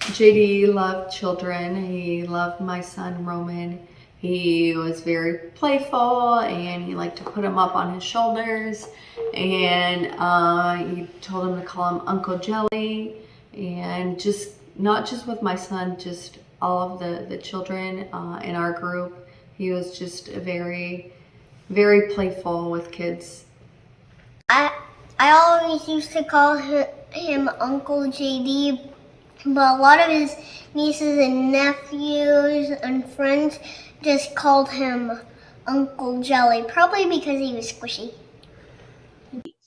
JD loved children. He loved my son Roman. He was very playful and he liked to put him up on his shoulders. And he told him to call him Uncle Jelly. And just not just with my son, just all of the children in our group. He was just a very playful with kids. I I always used to call him Uncle JD, but a lot of his nieces and nephews and friends just called him Uncle Jelly, probably because he was squishy.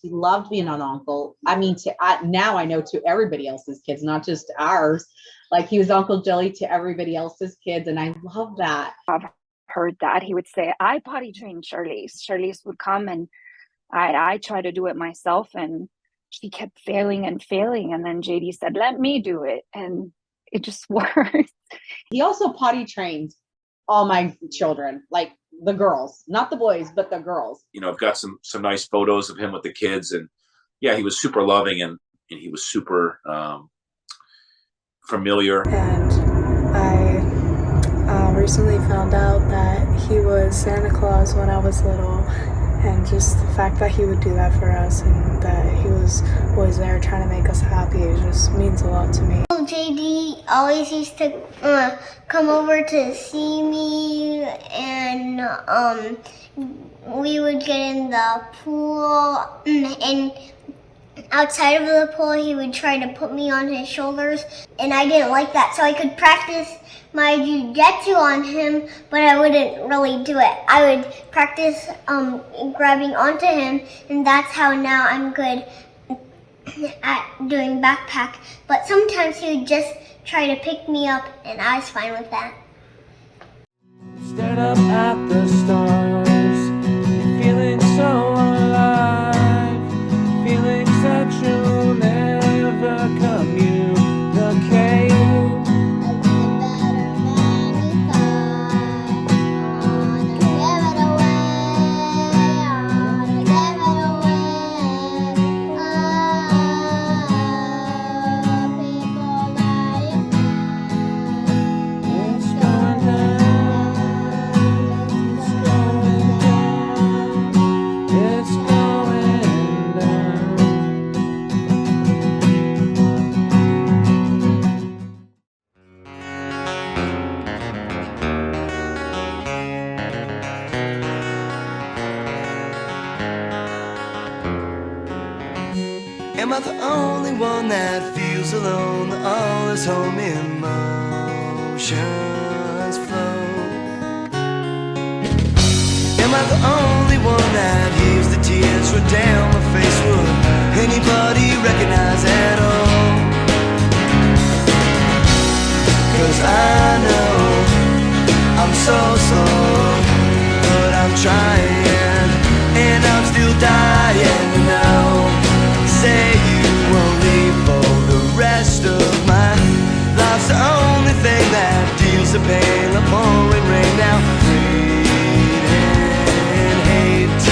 He loved being an uncle. I mean, now I know to everybody else's kids, not just ours. Like he was Uncle Jelly to everybody else's kids, and I love that. I've heard that. He would say, I potty trained Charlize. Charlize would come and I tried to do it myself and she kept failing and failing. And then JD said, let me do it. And it just worked. He also potty trained all my children, like the girls, not the boys, but the girls. You know, I've got some nice photos of him with the kids, and yeah, he was super loving and he was super familiar. And I recently found out that he was Santa Claus when I was little, and just the fact that he would do that for us and that he was always there trying to make us happy, it just means a lot to me. JD always used to come over to see me, and we would get in the pool, and outside of the pool he would try to put me on his shoulders, and I didn't like that, so I could practice my jiu-jitsu on him, but I wouldn't really do it. I would practice grabbing onto him, and that's how now I'm good at doing backpack. But sometimes he would just try to pick me up, and I was fine with that. Stared up at the stars, feeling so alive, feelings that you'll never communicate. Am I the only one that feels alone? All his home emotions flow. Am I the only one that hears the tears run down my face? Would anybody recognize at all? 'Cause I know I'm so slow, but I'm trying, and I'm still dying now. Say you won't leave for the rest of my life's the only thing that deals the pain like pouring rain now. Greed and hate,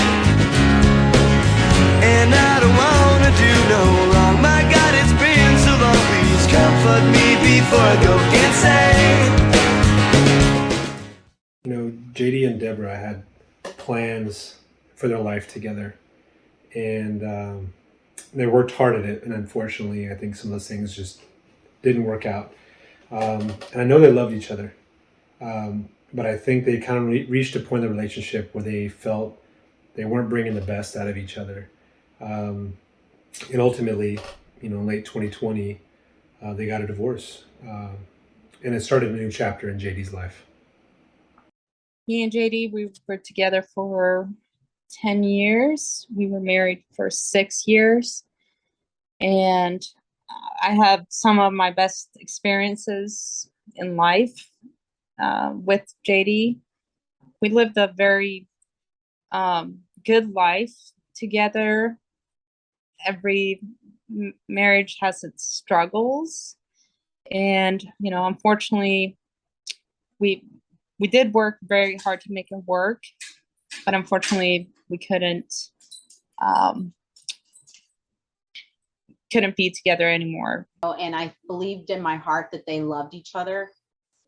and I don't wanna do no wrong. My God, it's been so long. Please comfort me before I go insane. You know, JD and Deborah had plans for their life together, and they worked hard at it, and unfortunately I think some of those things just didn't work out. And I know they loved each other, but I think they kind of reached a point in the relationship where they felt they weren't bringing the best out of each other. And ultimately, you know, in late 2020, they got a divorce, and it started a new chapter in JD's life. Me and JD, we were together for 10 years. We were married for 6 years. And I have some of my best experiences in life with JD. We lived a very good life together. Every marriage has its struggles. And, you know, unfortunately, we did work very hard to make it work, but unfortunately we couldn't couldn't be together anymore. And I believed in my heart that they loved each other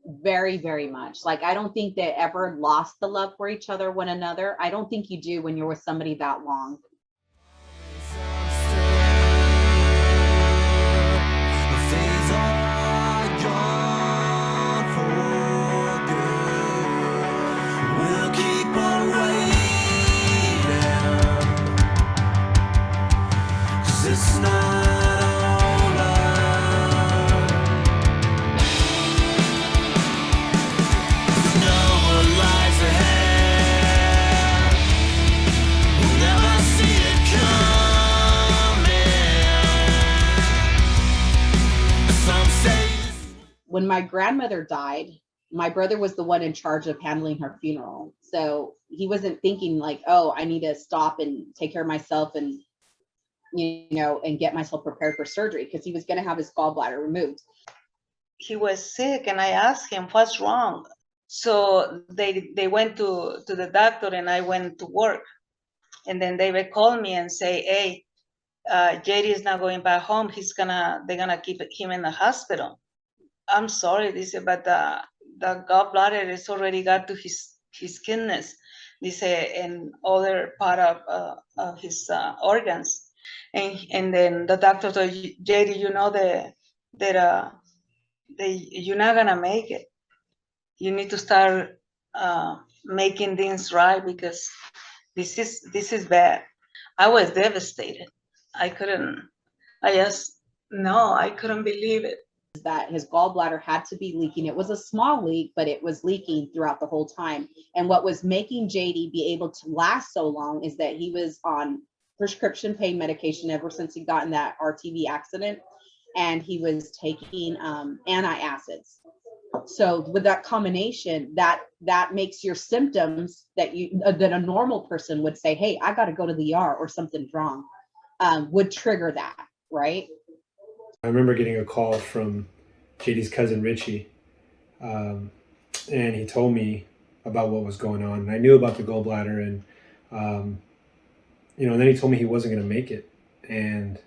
very, very much. Like, I don't think they ever lost the love for each other, one another. I don't think you do when you're with somebody that long. It's not over. Know what lies ahead. We'll never see it coming. Some say. When my grandmother died, my brother was the one in charge of handling her funeral. So he wasn't thinking like, oh, I need to stop and take care of myself and and get myself prepared for surgery, because he was going to have his gallbladder removed. He was sick, and I asked him, what's wrong? So they went to the doctor, and I went to work. And then they would call me and say, hey, JD is not going back home. They're gonna keep him in the hospital. I'm sorry, they said, but the gallbladder is already got to his kidneys, they say, and other part of his organs. And then the doctor told JD, you're not gonna make it. You need to start making things right, because this is bad. I was devastated. I couldn't believe it. That his gallbladder had to be leaking. It was a small leak, but it was leaking throughout the whole time. And what was making JD be able to last so long is that he was on prescription pain medication ever since he got in that RTV accident, and he was taking antacids. So with that combination, that makes your symptoms that a normal person would say, hey, I got to go to the ER or something's wrong, would trigger that, right? I remember getting a call from JD's cousin Richie, and he told me about what was going on. And I knew about the gallbladder, and and then he told me he wasn't going to make it, and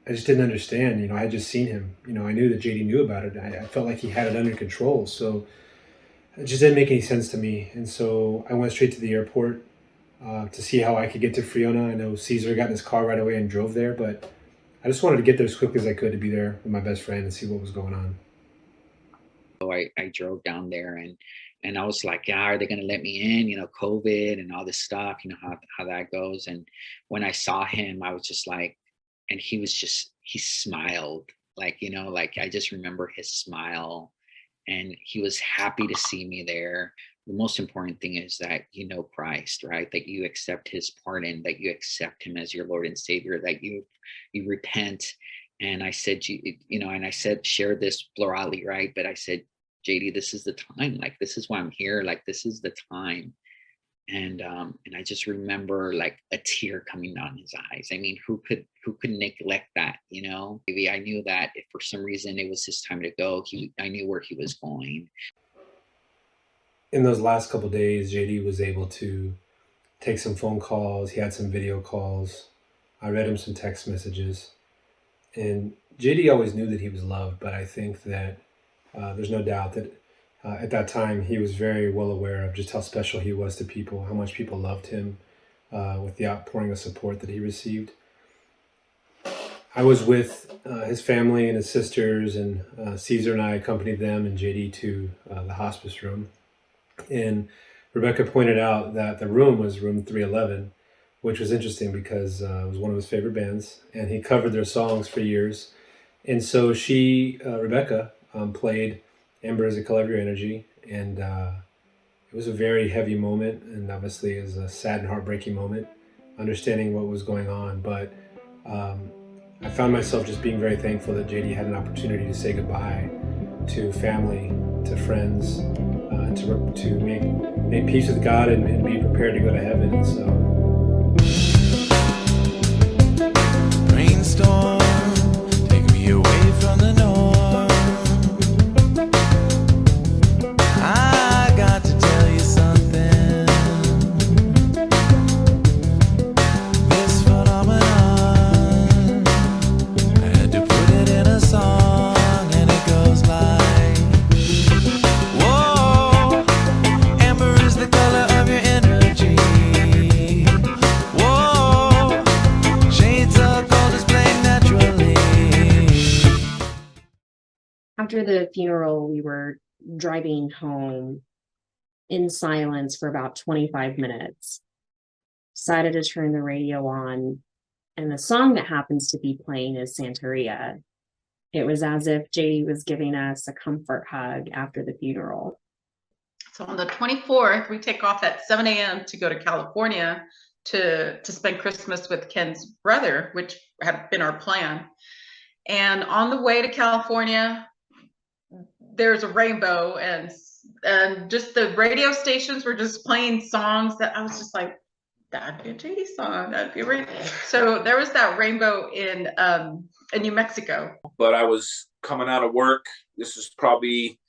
I just didn't understand. I had just seen him. I knew that JD knew about it. I felt like he had it under control, so it just didn't make any sense to me. And so I went straight to the airport to see how I could get to Friona. I know Caesar got in his car right away and drove there, but I just wanted to get there as quickly as I could to be there with my best friend and see what was going on. So I drove down there, and I was like, yeah, are they going to let me in? COVID and all this stuff, how that goes. And when I saw him, I was just like, and he smiled, like I just remember his smile, and he was happy to see me there. The most important thing is that Christ, right? That you accept his pardon, that you accept him as your Lord and Savior, that you repent. And I said, and I said, share this plurality, right? But I said, JD, this is the time. Like, this is why I'm here. Like, this is the time. And I just remember like a tear coming down his eyes. I mean, who could neglect that? Maybe I knew that if for some reason it was his time to go, I knew where he was going. In those last couple of days, JD was able to take some phone calls. He had some video calls. I read him some text messages. And JD always knew that he was loved, but I think that there's no doubt that at that time he was very well aware of just how special he was to people, how much people loved him with the outpouring of support that he received. I was with his family and his sisters, and Caesar and I accompanied them and JD to the hospice room. And Rebecca pointed out that the room was room 311, which was interesting because it was one of his favorite bands, and he covered their songs for years. And so Rebecca, played Amber Is a Color of Your Energy, and it was a very heavy moment, and obviously it was a sad and heartbreaking moment, understanding what was going on. But I found myself just being very thankful that JD had an opportunity to say goodbye to family, to friends, to make peace with God and be prepared to go to heaven. And so Brainstorm, take me away from the norm. I got to tell you something. This phenomenon After the funeral, we were driving home in silence for about 25 minutes. Decided to turn the radio on, and the song that happens to be playing is Santeria. It was as if JD was giving us a comfort hug after the funeral. So on the 24th, we take off at 7 a.m. to go to California to spend Christmas with Ken's brother, which had been our plan. And on the way to California, there's a rainbow, and just the radio stations were just playing songs that I was just like, that'd be a JD song. That'd be a So there was that rainbow in New Mexico. But I was coming out of work. This was probably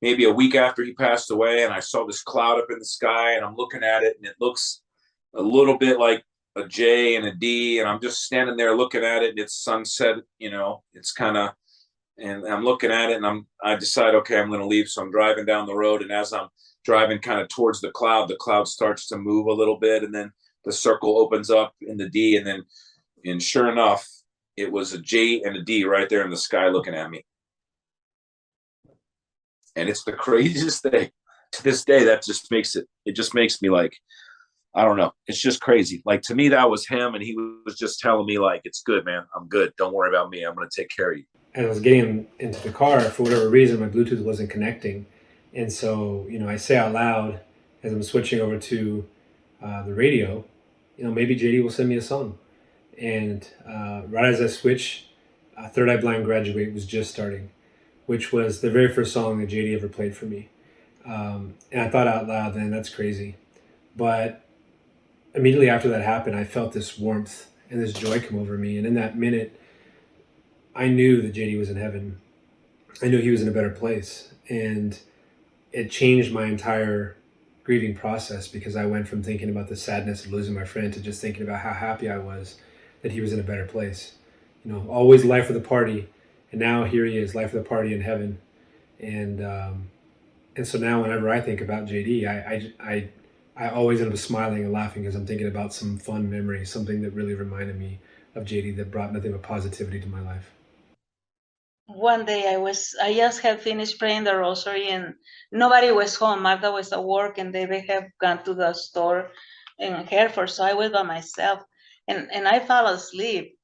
maybe a week after he passed away, and I saw this cloud up in the sky, and I'm looking at it, and it looks a little bit like a J and a D, and I'm just standing there looking at it, and it's sunset, it's kind of, and I'm looking at it, and I decide, okay, I'm going to leave. So I'm driving down the road, and as I'm driving kind of towards the cloud starts to move a little bit, and then the circle opens up in the D, and sure enough, it was a J and a D right there in the sky looking at me. And it's the craziest thing. To this day, that just makes me like, I don't know. It's just crazy. Like, to me, that was him, and he was just telling me, like, it's good, man. I'm good. Don't worry about me. I'm going to take care of you. And I was getting into the car, for whatever reason, my Bluetooth wasn't connecting. And so, I say out loud as I'm switching over to the radio, maybe JD will send me a song. And right as I switch, Third Eye Blind Graduate was just starting, which was the very first song that JD ever played for me. And I thought out loud, then that's crazy. But immediately after that happened, I felt this warmth and this joy come over me. And in that minute, I knew that JD was in heaven. I knew he was in a better place. And it changed my entire grieving process, because I went from thinking about the sadness of losing my friend to just thinking about how happy I was that he was in a better place. Always life of the party. And now here he is, life of the party in heaven. And so now whenever I think about JD, I always end up smiling and laughing, because I'm thinking about some fun memory, something that really reminded me of JD, that brought nothing but positivity to my life. One day I just had finished praying the rosary, and nobody was home. Martha was at work, and they have gone to the store in Hereford, so I was by myself, and I fell asleep.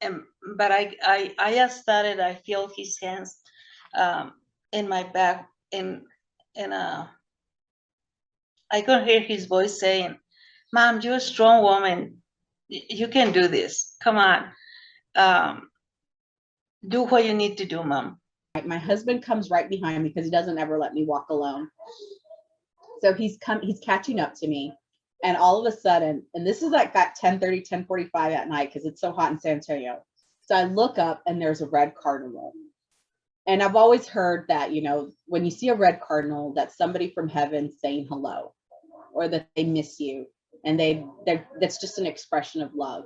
But I just started. I feel his hands in my back, and I could hear his voice saying, "Mom, you're a strong woman. You can do this. Come on, do what you need to do, Mom." My husband comes right behind me because he doesn't ever let me walk alone. So he's catching up to me, and all of a sudden, and this is like at 10:30, 10:45 at night, because it's so hot in San Antonio. So I look up, and there's a red cardinal. And I've always heard that, when you see a red cardinal, that's somebody from heaven saying hello, or that they miss you, and that's just an expression of love.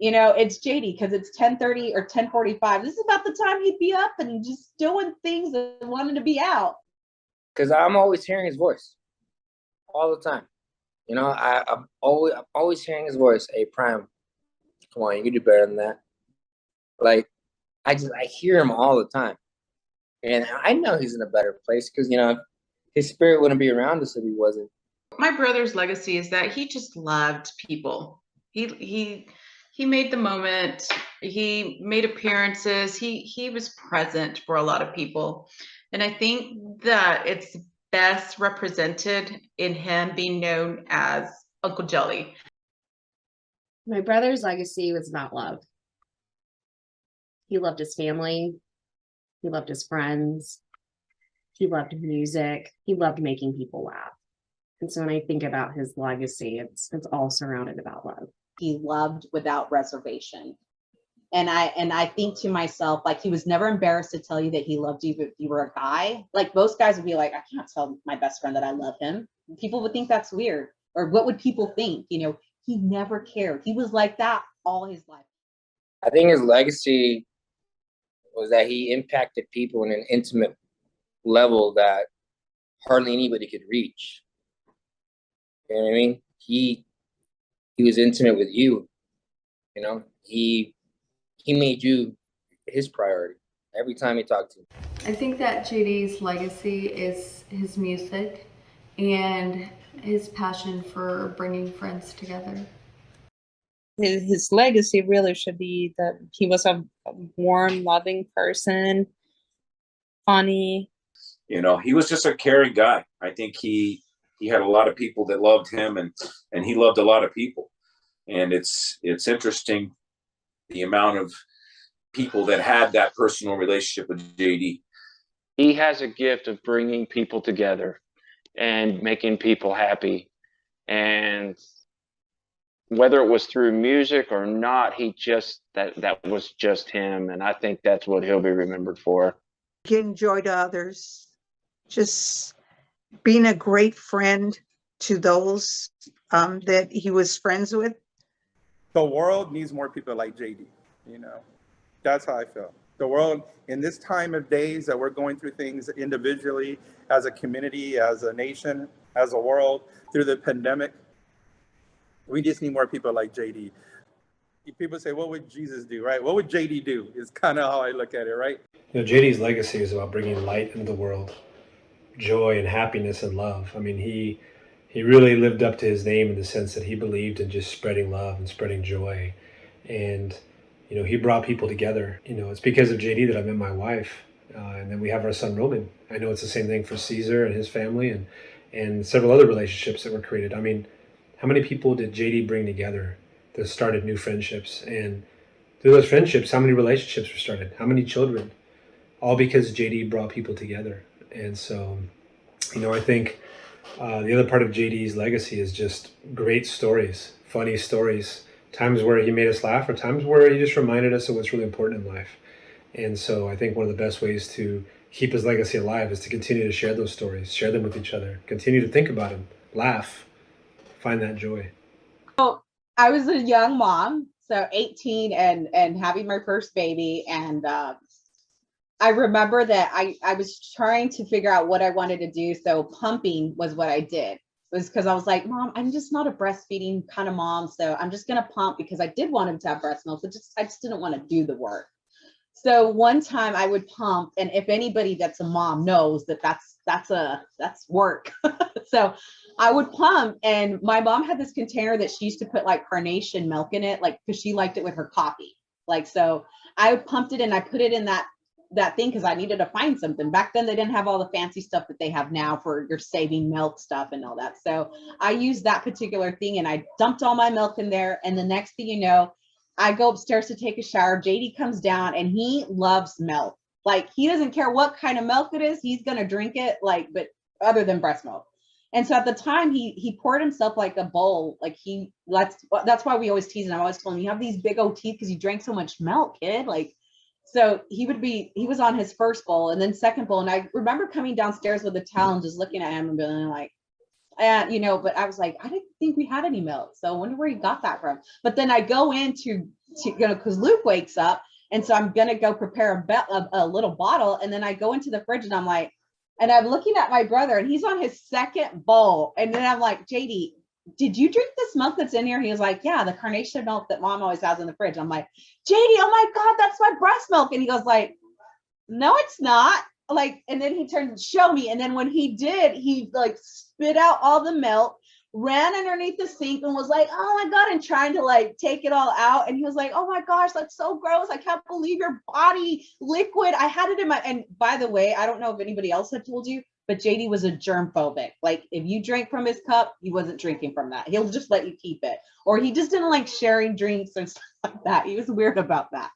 It's JD, because it's 10:30 or 10:45. This is about the time he'd be up and just doing things and wanting to be out. Because I'm always hearing his voice all the time. I'm always hearing his voice. Hey, Prime, come on, you can do better than that. Like, I hear him all the time. And I know he's in a better place, because, his spirit wouldn't be around us if he wasn't. My brother's legacy is that he just loved people. He made the moment. He made appearances. He was present for a lot of people. And I think that it's best represented in him being known as Uncle Jelly. My brother's legacy was about love. He loved his family. He loved his friends. He loved music. He loved making people laugh. And so when I think about his legacy, it's all surrounded about love. He loved without reservation. And I think to myself, like, he was never embarrassed to tell you that he loved you if you were a guy. Like, most guys would be like, I can't tell my best friend that I love him. People would think that's weird. Or what would people think? He never cared. He was like that all his life. I think his legacy was that he impacted people in an intimate level that hardly anybody could reach. You know what I mean? He was intimate with you. He made you his priority every time he talked to you. I think that JD's legacy is his music and his passion for bringing friends together. His legacy really should be that he was a warm, loving person, funny. You know, he was just a caring guy. I think he had a lot of people that loved him, and he loved a lot of people. And it's interesting the amount of people that had that personal relationship with JD. He has a gift of bringing people together and making people happy. And whether it was through music or not, that was just him. And I think that's what he'll be remembered for. Giving joy to others, just being a great friend to those that he was friends with. The world needs more people like JD, you know. That's how I feel. The world, in this time of days that we're going through things individually, as a community, as a nation, as a world, through the pandemic, we just need more people like JD. People say, what would Jesus do, right? What would JD do is kind of how I look at it, right? You know, JD's legacy is about bringing light into the world, joy and happiness and love. I mean, he really lived up to his name in the sense that he believed in just spreading love and spreading joy. And, you know, he brought people together. You know, it's because of JD that I met my wife. And then we have our son, Roman. I know it's the same thing for Caesar and his family and several other relationships that were created. I mean, how many people did JD bring together that started new friendships? And through those friendships, how many relationships were started? How many children? All because JD brought people together. And so, you know, I think the other part of JD's legacy is just great stories, funny stories, times where he made us laugh or times where he just reminded us of what's really important in life. And so I think one of the best ways to keep his legacy alive is to continue to share those stories, share them with each other, continue to think about him, laugh, find that joy. So I was a young mom, so 18 and having my first baby. And I remember that I was trying to figure out what I wanted to do. So pumping was what I did. It was because I was like, Mom, I'm just not a breastfeeding kind of mom. So I'm just going to pump because I did want him to have breast milk. But I just didn't want to do the work. So one time I would pump, and if anybody that's a mom knows that that's work. So I would pump, and my mom had this container that she used to put like carnation milk in it, like because she liked it with her coffee. Like, so I pumped it and I put it in that thing because I needed to find something. Back then they didn't have all the fancy stuff that they have now for your saving milk stuff and all that. So I used that particular thing and I dumped all my milk in there. And the next thing you know, I go upstairs to take a shower. JD comes down and he loves milk. Like, he doesn't care what kind of milk it is. He's going to drink it, like, but other than breast milk. And so at the time he poured himself like a bowl. Like, that's why we always tease him. I always told him, you have these big old teeth because you drank so much milk, kid. Like, so he was on his first bowl and then second bowl. And I remember coming downstairs with a towel and just looking at him and being like, you know, but I was like, I didn't think we had any milk. So I wonder where he got that from. But then I go into you know, because Luke wakes up. And so I'm going to go prepare a little bottle. And then I go into the fridge and I'm like, and I'm looking at my brother and he's on his second bowl. And then I'm like, JD, did you drink this milk that's in here? He was like, yeah, the carnation milk that Mom always has in the fridge. I'm like, JD, oh my God, that's my breast milk. And he goes like, no, it's not. Like, and then he turned to show me. And then when he did, he like spit out all the milk, ran underneath the sink and was like, oh my God, and trying to like take it all out. And he was like, oh my gosh, that's so gross. I can't believe your body liquid. I had it in my, and by the way, I don't know if anybody else had told you, but JD was a germ phobic. Like, if you drank from his cup, he wasn't drinking from that. He'll just let you keep it. Or he just didn't like sharing drinks and stuff like that. He was weird about that.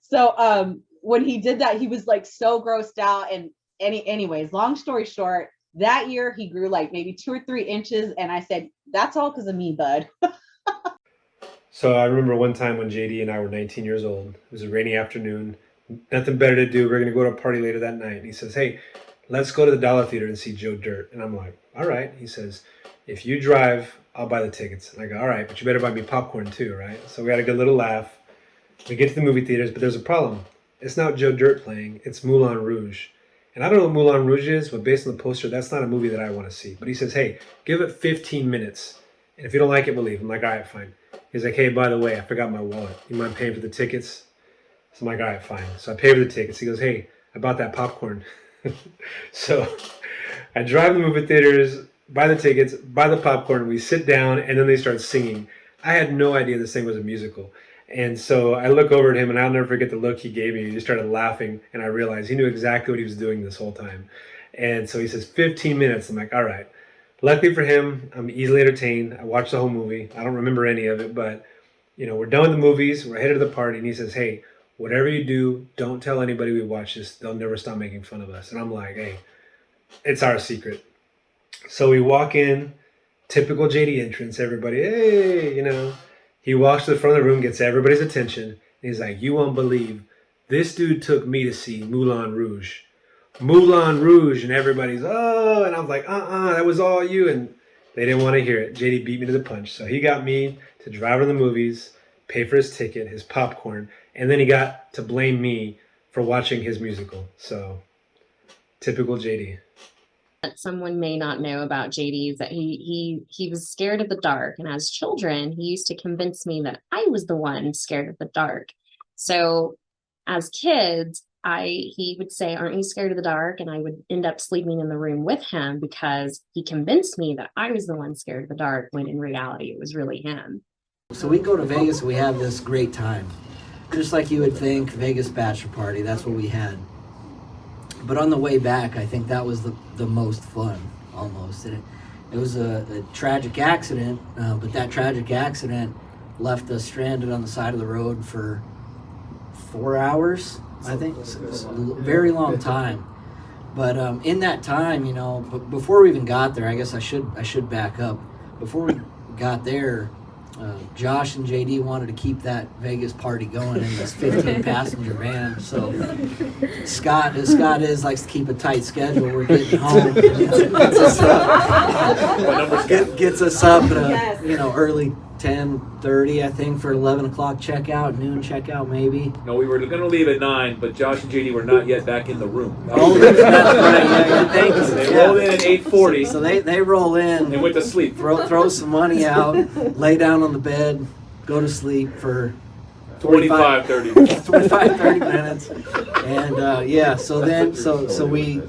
So when he did that, he was like so grossed out. And anyways, long story short, that year he grew like maybe 2 or 3 inches. And I said, that's all because of me, bud. So I remember one time when JD and I were 19 years old. It was a rainy afternoon. Nothing better to do. We're going to go to a party later that night. And he says, hey, let's go to the Dollar Theater and see Joe Dirt. And I'm like, all right. He says, if you drive, I'll buy the tickets. And I go, all right, but you better buy me popcorn too, right? So we had a good little laugh. We get to the movie theaters, but there's a problem. It's not Joe Dirt playing. It's Moulin Rouge. And I don't know what Moulin Rouge is, but based on the poster, that's not a movie that I want to see. But he says, hey, give it 15 minutes. And if you don't like it, we'll leave. I'm like, all right, fine. He's like, hey, by the way, I forgot my wallet. You mind paying for the tickets? So I'm like, all right, fine. So I pay for the tickets. He goes, hey, I bought that popcorn. So I drive to the movie theaters, buy the tickets, buy the popcorn, we sit down, and then they start singing. I had no idea this thing was a musical. And so I look over at him, and I'll never forget the look he gave me. He just started laughing, and I realized he knew exactly what he was doing this whole time. And so he says, 15 minutes. I'm like, all right. Luckily for him, I'm easily entertained. I watched the whole movie. I don't remember any of it, but we're done with the movies. We're headed to the party, and he says, hey, whatever you do, don't tell anybody we watch this. They'll never stop making fun of us. And I'm like, hey, it's our secret. So we walk in, typical JD entrance, everybody, hey. He walks to the front of the room, gets everybody's attention, and he's like, you won't believe, this dude took me to see Moulin Rouge. Moulin Rouge, and everybody's, oh, and I was like, that was all you, and they didn't want to hear it. JD beat me to the punch, so he got me to drive to the movies, pay for his ticket, his popcorn, and then he got to blame me for watching his musical. So, typical JD. That someone may not know about JD is that he was scared of the dark, and as children he used to convince me that I was the one scared of the dark. So as kids, he would say, aren't you scared of the dark? And I would end up sleeping in the room with him because he convinced me that I was the one scared of the dark, when in reality it was really him. So we go to Vegas and we have this great time, just like you would think, Vegas bachelor party, that's what we had. But on the way back, I think that was the most fun, almost. And it was a tragic accident, but that tragic accident left us stranded on the side of the road for 4 hours, I think. It's a very long time. But in that time, before we even got there, I guess I should back up. Before we got there, Josh and JD wanted to keep that Vegas party going in this 15-passenger van. So Scott, as Scott likes to keep a tight schedule. We're getting home. Gets us up at early 10:30, I think, for 11 o'clock checkout, noon checkout maybe. No, we were going to leave at 9, but Josh and JD were not yet back in the room. Oh, that's right. Yeah, thank you. They rolled in at 8:40. So they roll in. They went to sleep. Throw some money out, lay down on the bed, go to sleep for 25, 30 minutes. And so we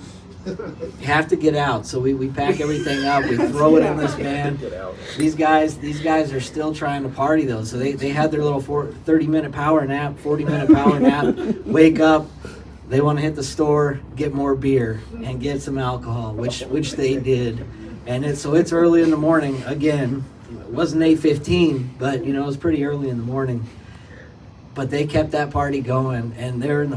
have to get out. So we pack everything up, we throw it in this van. These guys are still trying to party though. So they had their little 30-minute power nap, 40-minute power nap, wake up, they want to hit the store, get more beer and get some alcohol, which they did. And it's early in the morning again. It wasn't 8:15, but it was pretty early in the morning. But they kept that party going, and they're in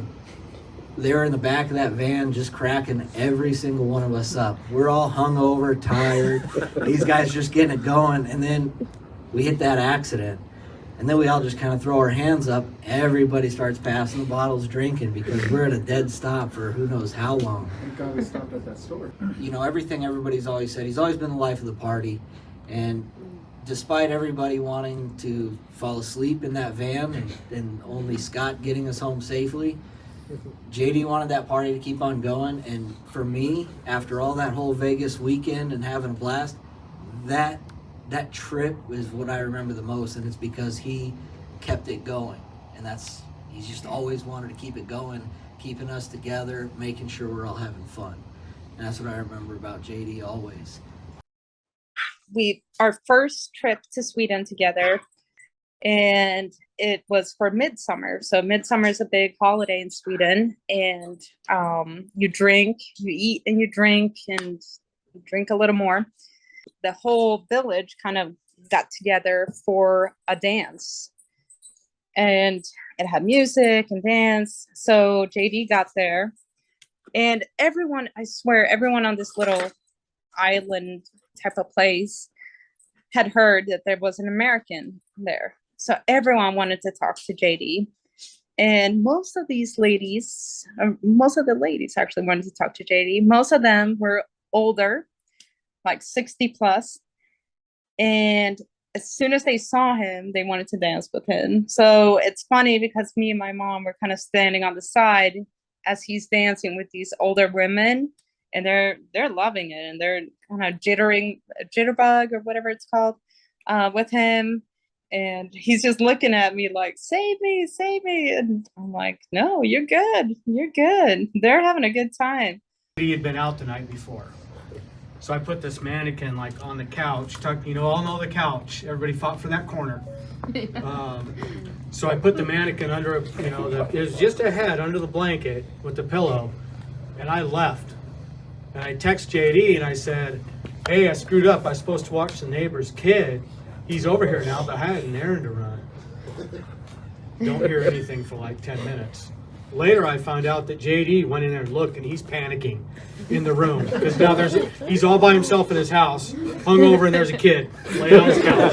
the back of that van just cracking every single one of us up. We're all hungover, tired. These guys just getting it going, and then we hit that accident. And then we all just kind of throw our hands up. Everybody starts passing the bottles, drinking, because we're at a dead stop for who knows how long. Thank God we stopped at that store. Everything everybody's always said, he's always been the life of the party. And despite everybody wanting to fall asleep in that van and only Scott getting us home safely, JD wanted that party to keep on going. And for me, after all that whole Vegas weekend and having a blast, that trip is what I remember the most, and it's because he kept it going. And he's just always wanted to keep it going, keeping us together, making sure we're all having fun. And that's what I remember about JD always. Our first trip to Sweden together, and it was for midsummer. So midsummer is a big holiday in Sweden, and you eat and you drink a little more. The whole village kind of got together for a dance, and it had music and dance. So JD got there, and everyone on this little island type of place had heard that there was an American there. So everyone wanted to talk to JD. And most of the ladies actually wanted to talk to JD. Most of them were older, like 60 plus. And as soon as they saw him, they wanted to dance with him. So it's funny because me and my mom were kind of standing on the side as he's dancing with these older women, and they're loving it, and they're kind of jitterbug or whatever it's called with him. And he's just looking at me like, save me, save me. And I'm like, no, you're good. You're good. They're having a good time. He had been out the night before. So I put this mannequin like on the couch, all know the couch. Everybody fought for that corner. So I put the mannequin under, it was just a head under the blanket with the pillow, and I left. And I text JD and I said, hey, I screwed up. I was supposed to watch the neighbor's kid. He's over here now, but I had an errand to run. Don't hear anything for like 10 minutes. Later, I found out that JD went in there and looked, and he's panicking in the room because now he's all by himself in his house, hungover, and there's a kid laying on his couch.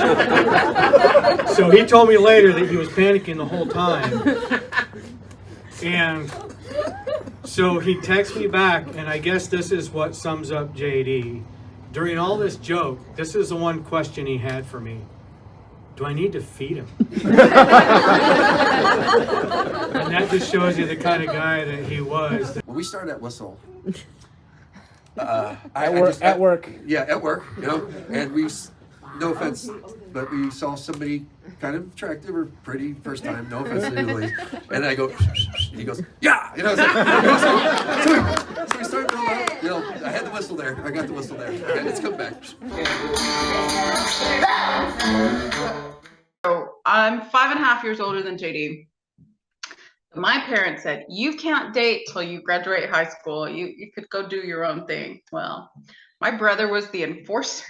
So he told me later that he was panicking the whole time. And so he texts me back, and I guess this is what sums up JD. During all this joke, this is the one question he had for me. Do I need to feed him? And that just shows you the kind of guy that he was. When we started at Whistle, At work. Yeah, at work, and we, no offense, but we saw somebody kind of attractive or pretty first time, no offense to anybody. And I go, and he goes, yeah! So we started building up, I had the whistle there, I got the whistle there, and it's come back. So I'm 5.5 years older than JD. My parents said, you can't date till you graduate high school. You could go do your own thing. Well, my brother was the enforcer.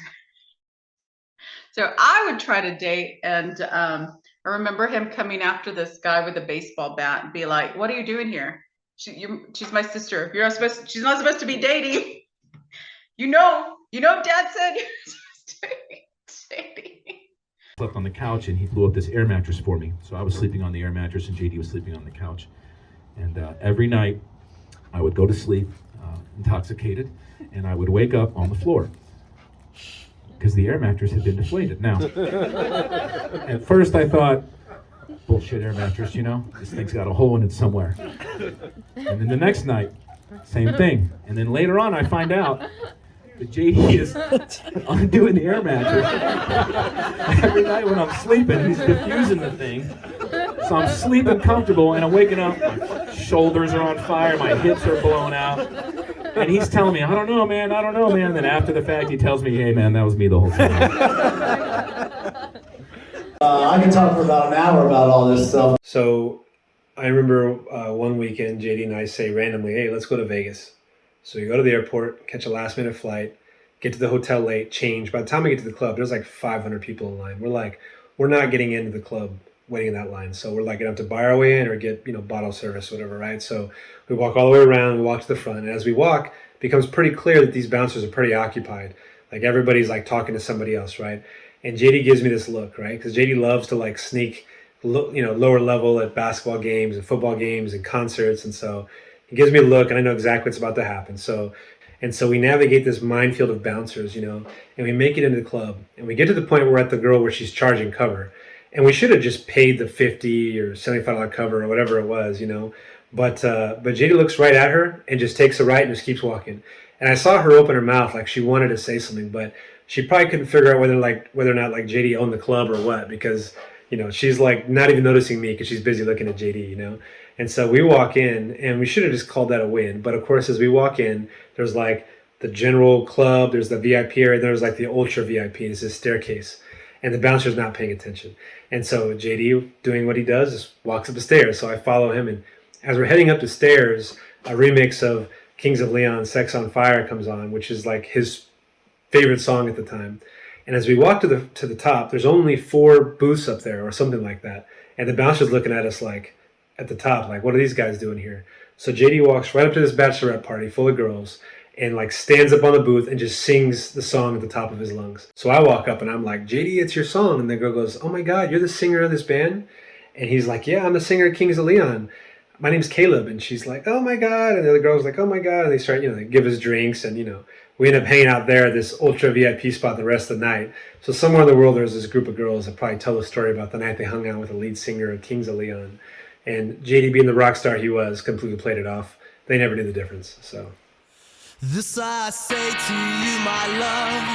So I would try to date, and I remember him coming after this guy with a baseball bat and be like, what are you doing here? She's my sister. She's not supposed to be dating. You know, Dad said you're supposed to be dating. Slept on the couch, and he blew up this air mattress for me. So I was sleeping on the air mattress, and JD was sleeping on the couch. And every night, I would go to sleep intoxicated, and I would wake up on the floor because the air mattress had been deflated. Now, at first I thought, bullshit air mattress, this thing's got a hole in it somewhere. And then the next night, same thing. And then later on, I find out that JD is undoing the air mattress. Every night when I'm sleeping, he's diffusing the thing. So I'm sleeping comfortable, and I'm waking up, my shoulders are on fire, my hips are blown out. And he's telling me, I don't know, man. And then after the fact, he tells me, hey, man, that was me the whole time. I can talk for about an hour about all this stuff. So I remember one weekend, JD and I say randomly, hey, let's go to Vegas. So we go to the airport, catch a last minute flight, get to the hotel late, change. By the time we get to the club, there's like 500 people in line. We're not getting into the club waiting in that line. So we're like, gonna have to buy our way in or get, bottle service, whatever, right? So we walk all the way around, we walk to the front. And as we walk, it becomes pretty clear that these bouncers are pretty occupied. Like everybody's like talking to somebody else, right? And JD gives me this look, right? Because JD loves to like sneak, lower level at basketball games and football games and concerts. And so he gives me a look, and I know exactly what's about to happen. So we navigate this minefield of bouncers, and we make it into the club. And we get to the point where we're at the girl where she's charging cover. And we should have just paid the $50 or $75 cover or whatever it was, But JD looks right at her and just takes a right and just keeps walking. And I saw her open her mouth like she wanted to say something, but she probably couldn't figure out whether or not like JD owned the club or what, because she's like not even noticing me because she's busy looking at JD, And so we walk in, and we should have just called that a win. But of course, as we walk in, there's like the general club, there's the VIP area, and there's like the ultra VIP. It's this staircase, and the bouncer's not paying attention. And so JD, doing what he does, just walks up the stairs. So I follow him, and as we're heading up the stairs, a remix of Kings of Leon, Sex on Fire comes on, which is like his favorite song at the time. And as we walk to the top, there's only 4 booths up there or something like that. And the bouncer's looking at us like at the top, like, what are these guys doing here? So JD walks right up to this bachelorette party full of girls and like stands up on the booth and just sings the song at the top of his lungs. So I walk up and I'm like, JD, it's your song. And the girl goes, oh my God, you're the singer of this band? And he's like, yeah, I'm the singer of Kings of Leon. My name's Caleb. And she's like, oh my God. And the other girl's like, oh my God. And they start, they give us drinks, and, we end up hanging out there at this ultra VIP spot the rest of the night. So somewhere in the world, there's this group of girls that probably tell a story about the night they hung out with the lead singer of Kings of Leon. And JD, being the rock star he was, completely played it off. They never knew the difference. So This I say to you, my love,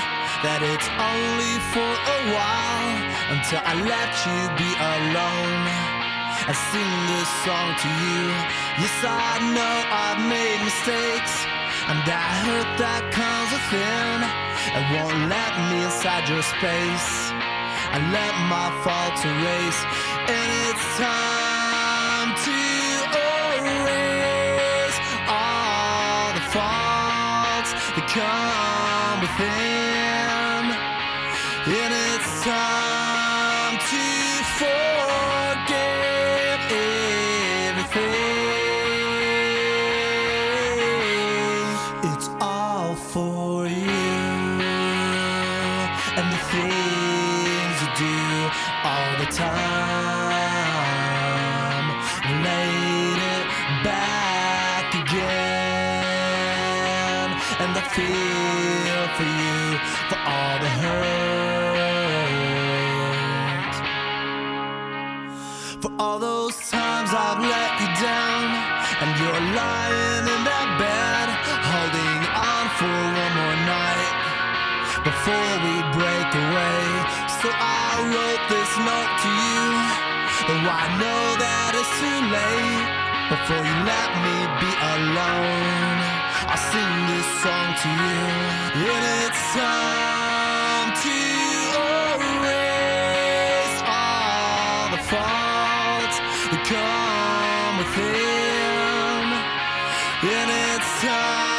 that it's only for a while, until I let you be alone. I sing this song to you. Yes, I know I've made mistakes, and that hurt that comes within, it won't let me inside your space. I let my faults erase, and it's time to erase all the faults that come within, and it's time to forgive everything. It's all for you, and the things you do all the time, laid it back again, and I feel for you, for all the hurt, for all those times I've let you down, and you're lying in that bed, holding on for one more night before we break away. So I wrote this note to you, though I know that it's too late. Before you let me be alone, I'll sing this song to you. And it's time to erase all the faults that come within, and it's time